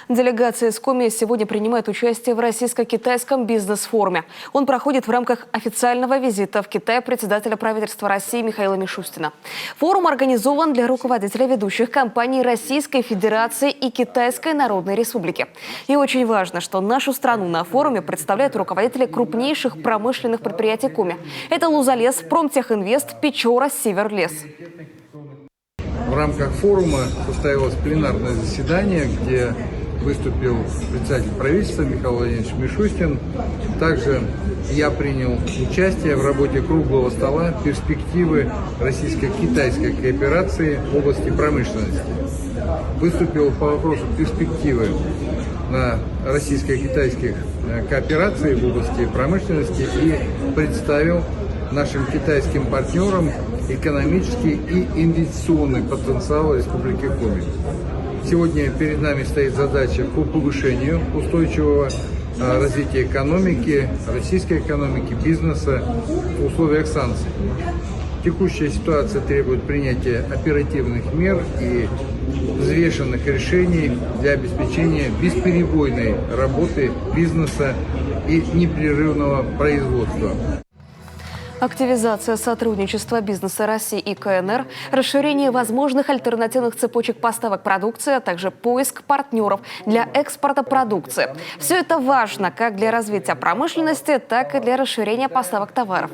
Делегация из Коми сегодня принимает участие в российско-китайском бизнес-форуме. Он проходит в рамках официального визита в Китай председателя правительства России Михаила Мишустина. Форум организован для руководителей ведущих компаний Российской Федерации и Китайской Народной Республики. И очень важно, что нашу страну на форуме представляют руководители крупнейших промышленных предприятий Коми. Это Лузалес, Промтехинвест, Печора, Северлес. В рамках форума состоялось пленарное заседание, где выступил председатель правительства Михаил Владимирович Мишустин. Также я принял участие в работе круглого стола «Перспективы российско-китайской кооперации в области промышленности». Выступил по вопросу перспективы на российско-китайских коопераций в области промышленности и представил нашим китайским партнерам экономический и инвестиционный потенциал Республики Коми. Сегодня перед нами стоит задача по повышению устойчивого развития экономики, российской экономики, бизнеса в условиях санкций. Текущая ситуация требует принятия оперативных мер и взвешенных решений для обеспечения бесперебойной работы бизнеса и непрерывного производства. Активизация сотрудничества бизнеса России и КНР, расширение возможных альтернативных цепочек поставок продукции, а также поиск партнеров для экспорта продукции. Все это важно как для развития промышленности, так и для расширения поставок товаров.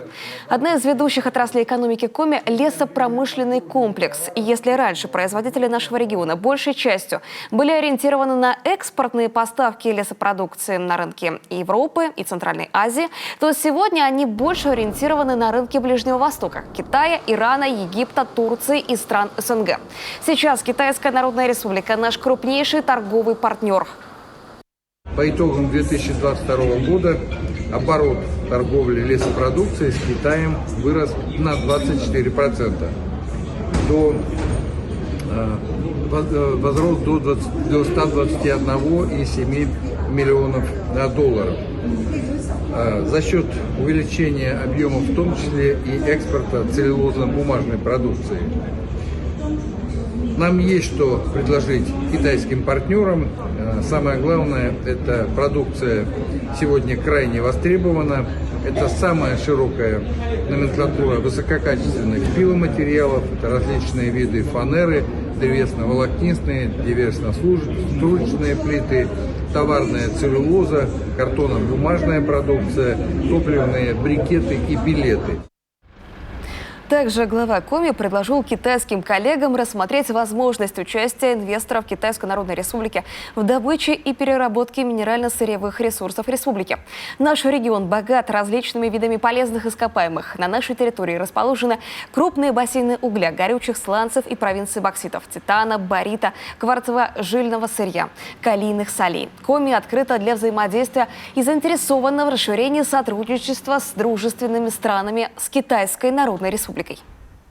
Одна из ведущих отраслей экономики Коми – лесопромышленный комплекс. И если раньше производители нашего региона большей частью были ориентированы на экспортные поставки лесопродукции на рынки Европы и Центральной Азии, то сегодня они больше ориентированы на рынке Ближнего Востока – Китая, Ирана, Египта, Турции и стран СНГ. Сейчас Китайская Народная Республика – наш крупнейший торговый партнер. По итогам 2022 года оборот торговли лесопродукцией с Китаем вырос на 24%. Возрос до 121,7 миллионов долларов. За счет увеличения объемов, в том числе и экспорта целлюлозно-бумажной продукции. Нам есть что предложить китайским партнерам. Самое главное, эта продукция сегодня крайне востребована. Это самая широкая номенклатура высококачественных пиломатериалов, это различные виды фанеры, древесно-волокнистые, древесно-стружечные плиты, товарная целлюлоза, картонно-бумажная продукция, топливные брикеты и пилеты. Также глава Коми предложил китайским коллегам рассмотреть возможность участия инвесторов Китайской Народной Республики в добыче и переработке минерально-сырьевых ресурсов республики. Наш регион богат различными видами полезных ископаемых. На нашей территории расположены крупные бассейны угля, горючих сланцев и провинции бокситов, титана, барита, кварцево-жильного сырья, калийных солей. Коми открыта для взаимодействия и заинтересована в расширении сотрудничества с дружественными странами с Китайской Народной Республикой.